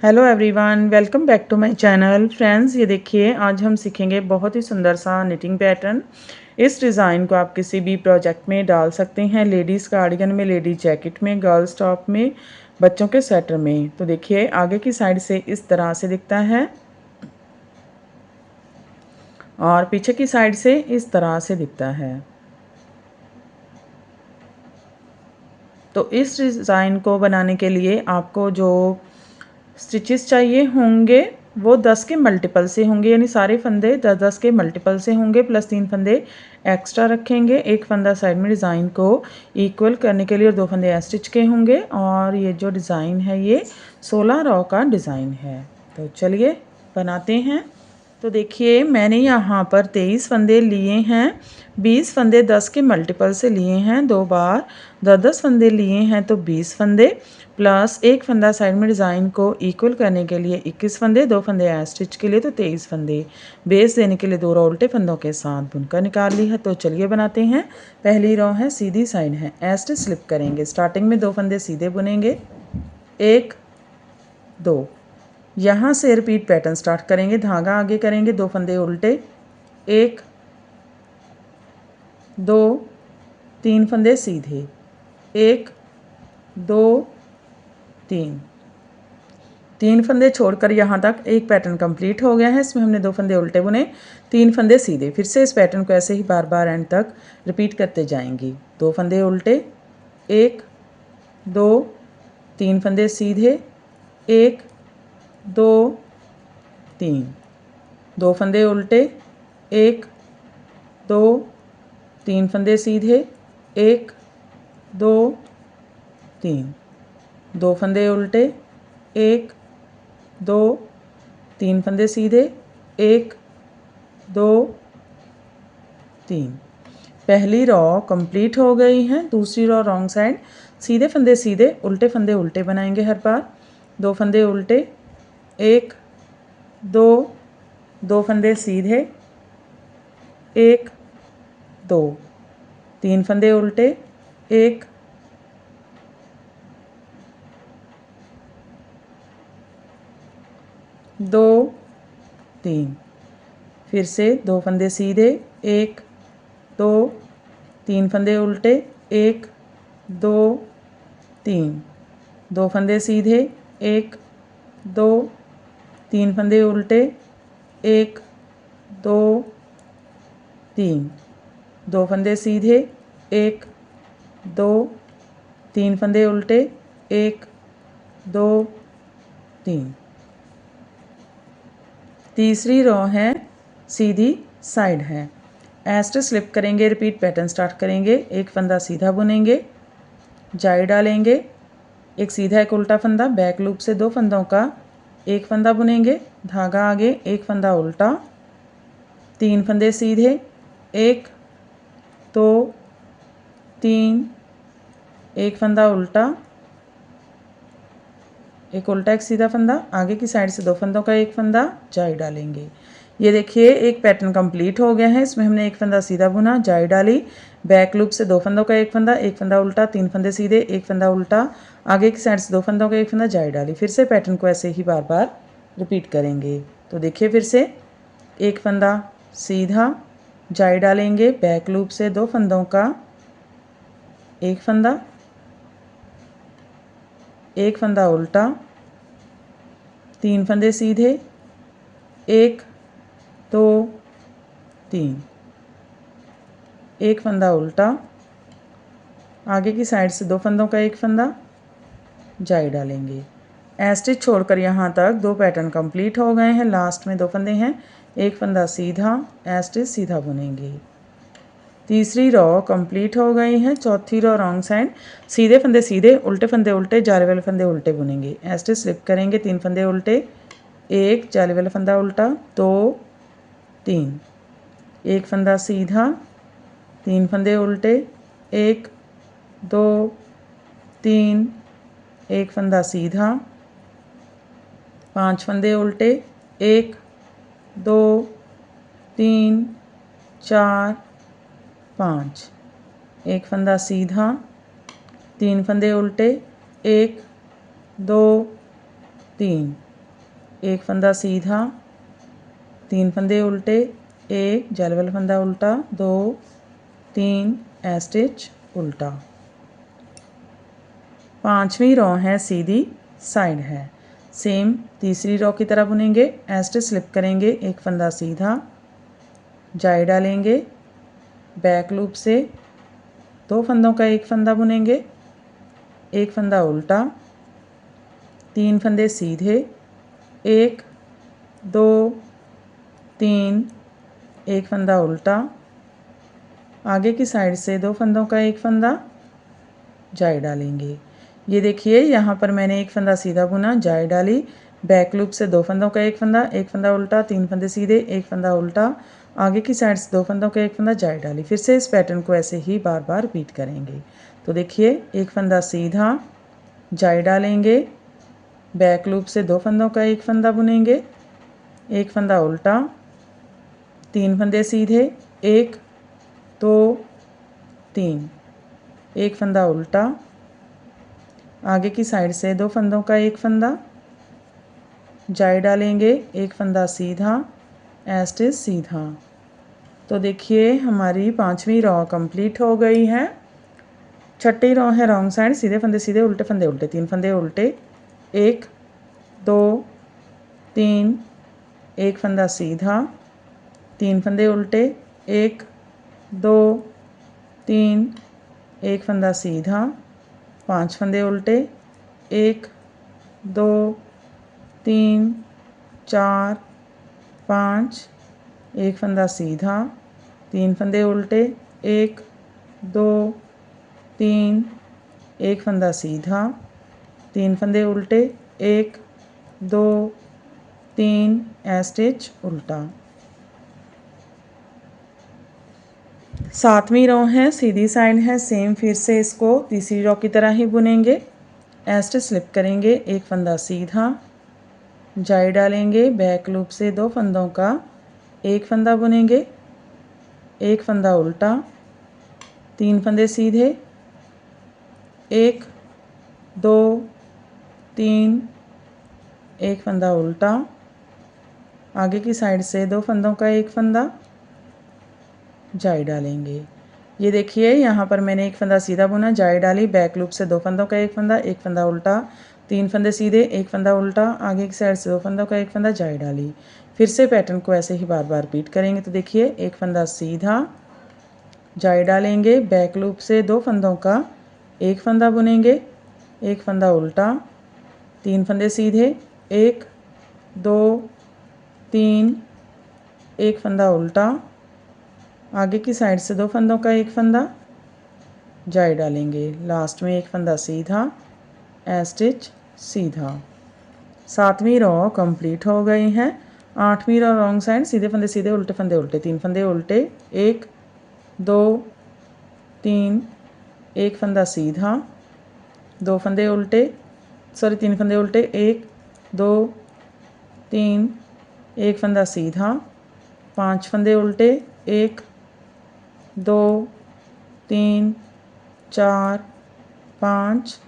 Hello everyone, welcome back to my channel. Friends, ये देखिए आज हम सीखेंगे बहुत ही सुंदर सा निटिंग पैटर्न। इस डिज़ाइन को आप किसी भी प्रोजेक्ट में डाल सकते हैं, लेडीज़ कार्डिगन में, लेडीज जैकेट में, गर्ल्स टॉप में, बच्चों के स्वेटर में। तो देखिए आगे की साइड से इस तरह से दिखता है और पीछे की साइड से इस तरह से दिखता है। तो इस डिज़ाइन को बनाने के लिए आपको जो स्टिचेस चाहिए होंगे वो 10 के मल्टीपल से होंगे, यानी सारे फंदे 10-10 के मल्टीपल से होंगे, प्लस 3 फंदे एक्स्ट्रा रखेंगे। एक फंदा साइड में डिज़ाइन को इक्वल करने के लिए और 2 फंदे स्टिच के होंगे। और ये जो डिज़ाइन है ये 16 रॉ का डिज़ाइन है। तो चलिए बनाते हैं। तो देखिए मैंने यहाँ पर 23 फंदे लिए हैं, 20 फंदे 10 के मल्टीपल से लिए हैं, 2 बार 10-10 फंदे लिए हैं तो 20 फंदे, प्लस एक फंदा साइड में डिज़ाइन को इक्वल करने के लिए 21 फंदे, 2 फंदे स्टिच के लिए तो 23 फंदे, बेस देने के लिए 2 रॉ उल्टे फंदों के साथ बुनकर निकाल ली है। तो चलिए बनाते हैं। पहली रॉ है सीधी साइड है, स्टिच स्लिप करेंगे। स्टार्टिंग में 2 फंदे सीधे बुनेंगे, 1 2, यहाँ से रिपीट पैटर्न स्टार्ट करेंगे। धागा आगे करेंगे, 2 फंदे उल्टे, 1 2 3 फंदे सीधे, 1 2 3 3 फंदे छोड़कर यहाँ तक एक पैटर्न कंप्लीट हो गया है। इसमें हमने 2 फंदे उल्टे बुने, 3 फंदे सीधे। फिर से इस पैटर्न को ऐसे ही बार बार एंड तक रिपीट करते जाएंगी। 2 फंदे उल्टे, 1 2 3 फंदे सीधे, 1 2 3 2 फंदे उल्टे, 1 2 3 फंदे सीधे, 1 2 3 2 फंदे उल्टे, 1 2 3 फंदे सीधे, 1 2 3। पहली रॉ कंप्लीट हो गई है। दूसरी रॉ रॉन्ग साइड, सीधे फंदे सीधे, उल्टे फंदे उल्टे बनाएंगे हर बार। 2 फंदे उल्टे, 1 2 2 फंदे सीधे, 1 2 3 फंदे उल्टे, 1 2 3। फिर से 2 फंदे सीधे, 1 2 3 फंदे उल्टे, 1 2 3 2 फंदे सीधे, 1 2 3 फंदे उल्टे, 1 2 3 2 फंदे सीधे, 1 2 3 फंदे उल्टे, 1 2 3। तीसरी रॉ है सीधी साइड है, स्टिच स्लिप करेंगे, रिपीट पैटर्न स्टार्ट करेंगे। एक फंदा सीधा बुनेंगे, जाई डालेंगे, एक सीधा एक उल्टा फंदा, बैक लूप से 2 फंदों का एक फंदा बुनेंगे, धागा आगे, एक फंदा उल्टा, 3 फंदे सीधे, 1 2 3 एक फंदा उल्टा, एक उल्टा एक सीधा फंदा, आगे की साइड से 2 फंदों का एक फंदा, जाई डालेंगे। ये देखिए एक पैटर्न कंप्लीट हो गया है। इसमें हमने एक फंदा सीधा बुना, जाई डाली, बैक लूप से 2 फंदों का एक फंदा उल्टा, 3 फंदे सीधे, एक फंदा उल्टा, आगे की साइड से 2 फंदों का एक फंदा, जाई डाली। फिर से पैटर्न को ऐसे ही बार बार रिपीट करेंगे। तो देखिए फिर से एक फंदा सीधा, जाई डालेंगे, बैक लूप से 2 फंदों का एक फंदा, एक फंदा उल्टा, 3 फंदे सीधे, 1 2 3 एक फंदा उल्टा, आगे की साइड से 2 फंदों का एक फंदा, जाई डालेंगे। स्टिच छोड़कर यहाँ तक 2 पैटर्न कंप्लीट हो गए हैं। लास्ट में 2 फंदे हैं, एक फंदा सीधा, स्टिच सीधा बुनेंगे। तीसरी रॉ कंप्लीट हो गई है। चौथी रॉ रॉन्ग साइड, सीधे फंदे सीधे, उल्टे फंदे उल्टे, जाले वाले फंदे उल्टे बुनेंगे। स्टिच स्लिप करेंगे, 3 फंदे उल्टे, 1 जाले वाला फंदा उल्टा, 2 3 एक फंदा सीधा, 3 फंदे उल्टे, 1 2 3 एक फंदा सीधा, 5 फंदे उल्टे, 1 2 3 4 5 एक फंदा सीधा, 3 फंदे उल्टे, 1 2 3 एक फंदा सीधा, 3 फंदे उल्टे, एक जैल वाला फंदा उल्टा, 2 3 ए स्टिच उल्टा। 5वीं रो है सीधी साइड है, सेम तीसरी रो की तरह बुनेंगे। ए स्टिच स्लिप करेंगे, एक फंदा सीधा, जाई डालेंगे, बैक लूप से 2 फंदों का एक फंदा बुनेंगे, एक फंदा उल्टा, 3 फंदे सीधे, 1 2 3, एक फंदा उल्टा, आगे की साइड से 2 फंदों का एक फंदा, जाई डालेंगे। ये देखिए यहाँ पर मैंने एक फंदा सीधा बुना, जाई डाली, बैक लूप से 2 फंदों का एक फंदा उल्टा, 3 फंदे सीधे, एक फंदा उल्टा, आगे की साइड से 2 फंदों का एक फंदा, जाई डाली। फिर से इस पैटर्न को ऐसे ही बार बार रिपीट करेंगे। तो देखिए एक फंदा सीधा, जाई डालेंगे, बैक लूप से 2 फंदों का एक फंदा बुनेंगे, एक फंदा उल्टा, 3 फंदे सीधे, 1 2 3, एक फंदा उल्टा, आगे की साइड से 2 फंदों का एक फंदा, जाई डालेंगे, एक फंदा सीधा, ए स्टिच सीधा। तो देखिए हमारी 5वीं रो कंप्लीट हो गई है। 6ठी रो है रॉन्ग साइड, सीधे फंदे सीधे, उल्टे फंदे उल्टे, 3 फंदे उल्टे, 1 2 3, एक फंदा सीधा, 3 फंदे उल्टे, 1 2 3, एक फंदा सीधा, 5 फंदे उल्टे, 1 2 3 4 5, एक फंदा सीधा, 3 फंदे उल्टे, 1 2 3, एक फंदा सीधा, 3 फंदे उल्टे, 1 2 3, ए स्टिच उल्टा। 7वीं रो है सीधी साइड है, सेम फिर से इसको तीसरी रो की तरह ही बुनेंगे। ए स्टिच स्लिप करेंगे, एक फंदा सीधा, जाई डालेंगे, बैक लूप से 2 फंदों का एक फंदा बुनेंगे, एक फंदा उल्टा, 3 फंदे सीधे, 1 2 3, एक फंदा उल्टा, आगे की साइड से 2 फंदों का एक फंदा, जाई डालेंगे। ये देखिए यहाँ पर मैंने एक फंदा सीधा बुना, जाई डाली, बैक लूप से 2 फंदों का एक फंदा उल्टा, 3 फंदे सीधे, एक फंदा उल्टा, आगे की साइड से 2 फंदों का एक फंदा, जाई डाली। फिर से पैटर्न को ऐसे ही बार बार रिपीट करेंगे। तो देखिए एक फंदा सीधा, जाई डालेंगे, बैक लूप से 2 फंदों का एक फंदा बुनेंगे, एक फंदा उल्टा, 3 फंदे सीधे, 1 2 3, एक फंदा उल्टा, आगे की साइड से 2 फंदों का एक फंदा, जाई डालेंगे। लास्ट में एक फंदा सीधा, ए स्टिच सीधा। 7वीं रो कंप्लीट हो गई है। 8वीं रो रॉन्ग साइड, सीधे फंदे सीधे, उल्टे फंदे उल्टे, 3 फंदे उल्टे, 1 2 3, एक फंदा सीधा, 2 फंदे उल्टे, 3 फंदे उल्टे, 1 2 3, एक फंदा सीधा, 5 फंदे उल्टे, 1 2 3 4 5,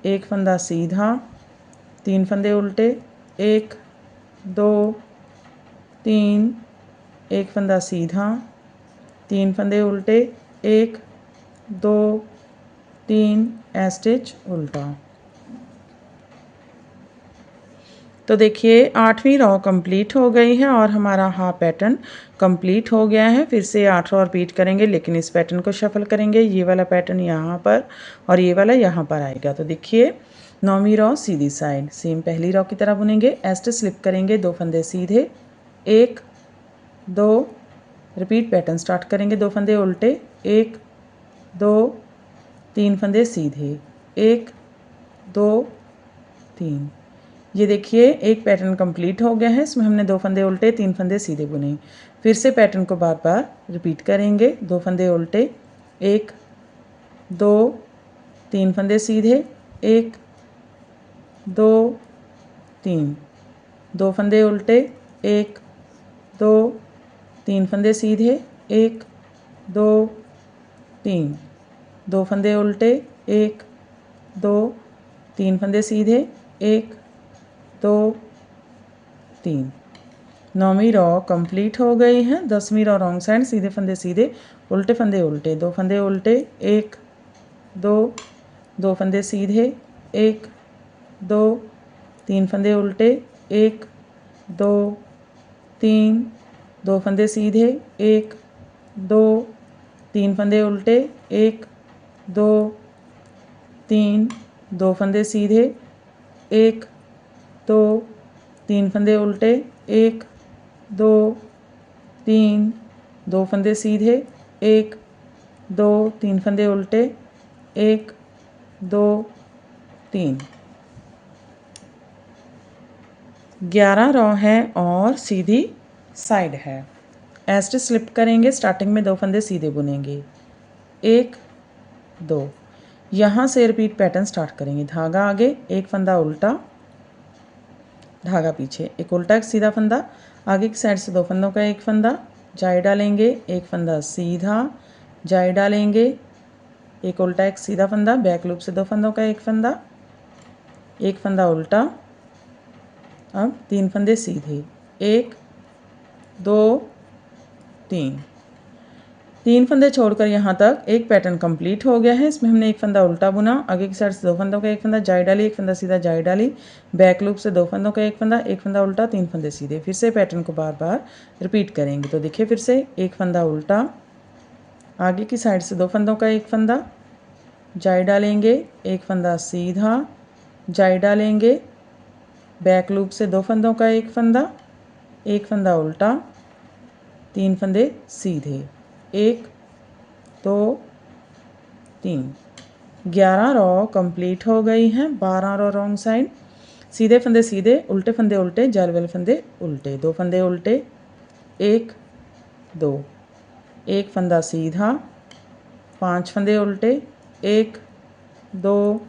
एक फंदा सीधा, 3 फंदे उल्टे, 1 2 3, एक फंदा सीधा, 3 फंदे उल्टे, 1 2 3, ए स्टिच उल्टा। तो देखिए 8वीं रो कंप्लीट हो गई है और हमारा हाफ पैटर्न कंप्लीट हो गया है। फिर से 8 रो रिपीट करेंगे, लेकिन इस पैटर्न को शफल करेंगे। ये वाला पैटर्न यहाँ पर और ये वाला यहाँ पर आएगा। तो देखिए 9वीं रो सीधी साइड, सेम पहली रो की तरह बुनेंगे। ए स्टिच स्लिप करेंगे, 2 फंदे सीधे, 1 2, रिपीट पैटर्न स्टार्ट करेंगे, 2 फंदे उल्टे, 1 2 3 फंदे सीधे, 1 2 3। ये देखिए एक पैटर्न कंप्लीट हो गया है। इसमें हमने 2 फंदे उल्टे, 3 फंदे सीधे बुने। फिर से पैटर्न को बार बार रिपीट करेंगे। 2 फंदे उल्टे, 1 2 3 फंदे सीधे, 1 2 3, 2 फंदे उल्टे, 1 2 3 फंदे सीधे, 1 2 3, 2 फंदे उल्टे, 1 2 3 फंदे सीधे, 1 2 3। 9वीं रॉ कंप्लीट हो गई है। 10वीं रॉ रॉन्ग साइड, सीधे फंदे सीधे, उल्टे फंदे उल्टे, 2 फंदे उल्टे, 1 2, 2 फंदे सीधे, 1 2, 3 फंदे उल्टे, 1 2 3, 2 फंदे सीधे, 1 2, 3 फंदे उल्टे, 1 2 3, 2 फंदे सीधे, 1 2, 3 फंदे उल्टे, 1 2 3, 2 फंदे सीधे, 1 2, 3 फंदे उल्टे, 1 2 3। 11 रॉ है और सीधी साइड है। एस्ट स्लिप करेंगे, स्टार्टिंग में 2 फंदे सीधे बुनेंगे, 1 2। यहाँ से रिपीट पैटर्न स्टार्ट करेंगे। धागा आगे, एक फंदा उल्टा, धागा पीछे, एक उल्टा एक सीधा फंदा, आगे की साइड से 2 फंदों का एक फंदा, जाई डालेंगे, एक फंदा सीधा, जाई डालेंगे, एक उल्टा एक सीधा फंदा, बैक लूप से 2 फंदों का एक फंदा, एक फंदा उल्टा, अब 3 फंदे सीधे, 1 2 3। 3 फंदे छोड़कर यहाँ तक एक पैटर्न कंप्लीट हो गया है। इसमें हमने एक फंदा उल्टा बुना, आगे की साइड से 2 फंदों का एक फंदा, जाई डाली, एक फंदा सीधा, जाई डाली, बैक लूप से 2 फंदों का एक फंदा उल्टा, 3 फंदे सीधे। फिर से पैटर्न को बार बार रिपीट करेंगे। तो देखिए फिर से, एक फंदा उल्टा, आगे की साइड से 2 फंदों का एक फंदा, जाई डालेंगे, एक फंदा सीधा, जाई डालेंगे, बैक लूप से 2 फंदों का एक फंदा उल्टा, 3 फंदे सीधे, 1 2 3। 11 रॉ कंप्लीट हो गई हैं। 12 रॉ रॉन्ग साइड, सीधे फंदे सीधे, उल्टे फंदे उल्टे, जाल वाले फंदे उल्टे, 2 फंदे उल्टे, 1 2, एक फंदा सीधा, 5 फंदे उल्टे, 1 2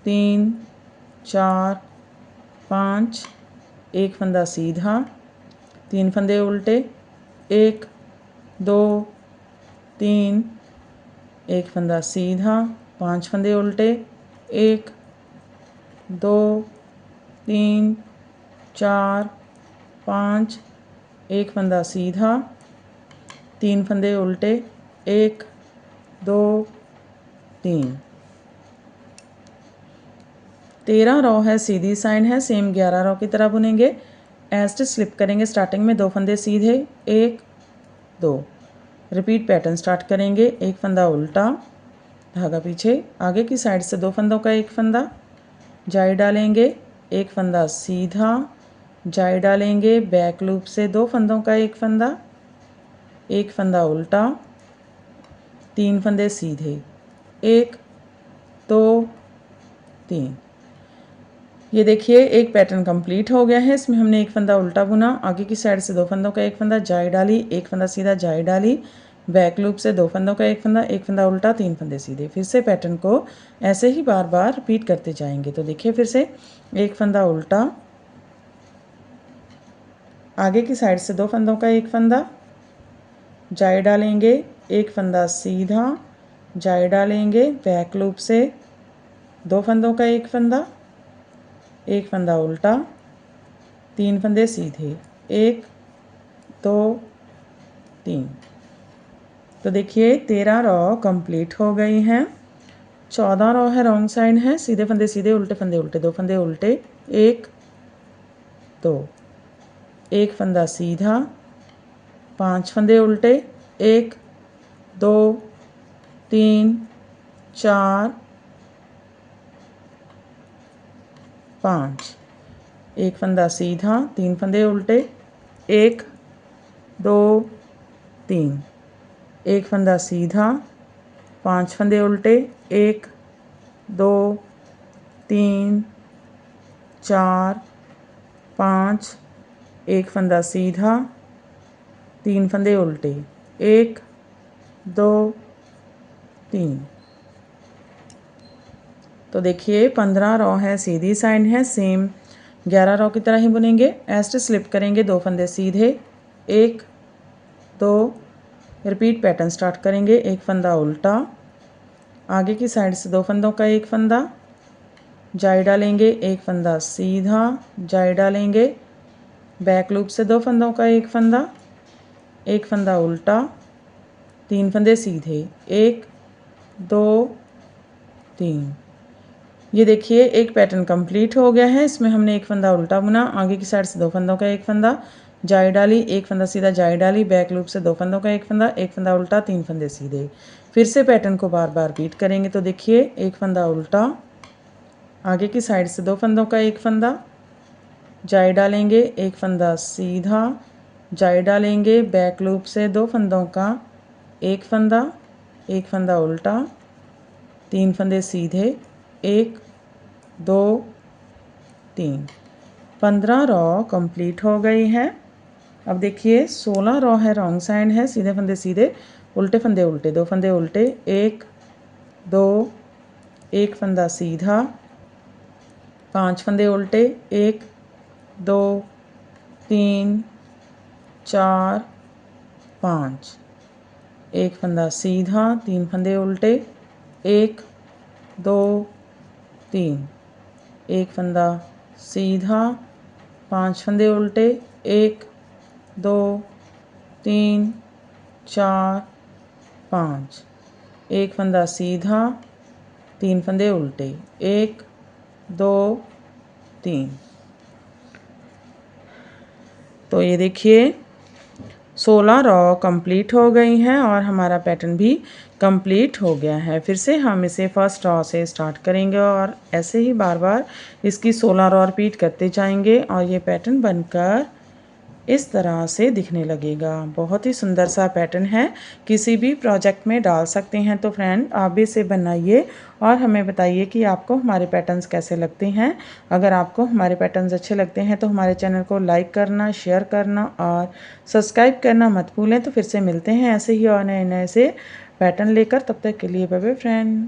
3 4 5, एक फंदा सीधा, 3 फंदे उल्टे, 1 2 3, एक फंदा सीधा, 5 फंदे उल्टे, 1 2 3 4 5, एक फंदा सीधा, 3 फंदे उल्टे, 1 2 3। 13 रॉ है, सीधी साइड है, सेम 11 रॉ की तरह बुनेंगे। एस्ट स्लिप करेंगे, स्टार्टिंग में 2 फंदे सीधे, 1 2। रिपीट पैटर्न स्टार्ट करेंगे, एक फंदा उल्टा, धागा पीछे, आगे की साइड से 2 फंदों का एक फंदा, जाई डालेंगे, एक फंदा सीधा, जाई डालेंगे, बैक लूप से 2 फंदों का एक फंदा उल्टा, 3 फंदे सीधे, 1 2 3। ये देखिए एक पैटर्न कंप्लीट हो गया है। इसमें हमने एक फंदा उल्टा बुना, आगे की साइड से 2 फंदों का एक फंदा, जाई डाली, एक फंदा सीधा, जाई डाली, बैक लूप से 2 फंदों का एक फंदा उल्टा, 3 फंदे सीधे। फिर से पैटर्न को ऐसे ही बार बार रिपीट करते जाएंगे। तो देखिए फिर से, एक फंदा उल्टा, आगे की साइड से 2 फंदों का एक फंदा, जाई डालेंगे, एक फंदा सीधा, जाई डालेंगे, बैक लूप से 2 फंदों का एक फंदा उल्टा, 3 फंदे सीधे, 1 2 3। तो देखिए 13 रॉ कंप्लीट हो गई हैं। 14 रॉ है, रॉन्ग साइड है, सीधे फंदे सीधे, उल्टे फंदे उल्टे, 2 फंदे उल्टे, 1 2, एक फंदा सीधा, 5 फंदे उल्टे, 1 2 3 4 5, एक फंदा सीधा, 3 फंदे उल्टे, 1 2 3, एक फंदा सीधा, 5 फंदे उल्टे, 1 2 3 4 5, एक फंदा सीधा, 3 फंदे उल्टे, 1 2 3। तो देखिए 15 रॉ है, सीधी साइड है, सेम 11 रॉ की तरह ही बुनेंगे। एस्ट स्लिप करेंगे, 2 फंदे सीधे, 1 2। रिपीट पैटर्न स्टार्ट करेंगे, एक फंदा उल्टा, आगे की साइड से 2 फंदों का एक फंदा, जाई डालेंगे, एक फंदा सीधा, जाई डालेंगे, बैक लूप से 2 फंदों का एक फंदा उल्टा, 3 फंदे सीधे, 1 2 3। ये देखिए एक पैटर्न कंप्लीट हो गया है। इसमें हमने एक फंदा उल्टा बुना, आगे की साइड से 2 फंदों का एक फंदा, जाई डाली, एक फंदा सीधा जाई डाली, बैक लूप से 2 फंदों का एक फंदा उल्टा, 3 फंदे सीधे। फिर से पैटर्न को बार बार रिपीट करेंगे। तो देखिए एक फंदा उल्टा, आगे की साइड से 2 फंदों का एक फंदा, जाई डालेंगे, एक फंदा सीधा, जाई डालेंगे, बैक लूप से 2 फंदों का एक फंदा उल्टा, 3 फंदे सीधे, 1 2 3। 15 रॉ कंप्लीट हो गई है। अब देखिए 16 रॉ है, रॉन्ग साइड है, सीधे फंदे सीधे, उल्टे फंदे उल्टे, 2 फंदे उल्टे, 1 2, एक फंदा सीधा, 5 फंदे उल्टे, 1 2 3 4 5, एक फंदा सीधा, 3 फंदे उल्टे, 1 2 3, एक फंदा सीधा, 5 फंदे उल्टे, 1 2 3 4 5, एक फंदा सीधा, 3 फंदे उल्टे, 1 2 3। तो ये देखिए 16 रॉ कंप्लीट हो गई हैं और हमारा पैटर्न भी कंप्लीट हो गया है। फिर से हम इसे फर्स्ट रॉ से स्टार्ट करेंगे और ऐसे ही बार बार इसकी 16 रॉ रिपीट करते जाएंगे और ये पैटर्न बनकर इस तरह से दिखने लगेगा। बहुत ही सुंदर सा पैटर्न है, किसी भी प्रोजेक्ट में डाल सकते हैं। तो फ्रेंड आप भी इसे बनाइए और हमें बताइए कि आपको हमारे पैटर्न्स कैसे लगते हैं। अगर आपको हमारे पैटर्न्स अच्छे लगते हैं तो हमारे चैनल को लाइक करना, शेयर करना और सब्सक्राइब करना मत भूलें। तो फिर से मिलते हैं ऐसे ही और नए नए से पैटर्न लेकर। तब तक के लिए बाय बाय फ्रेंड।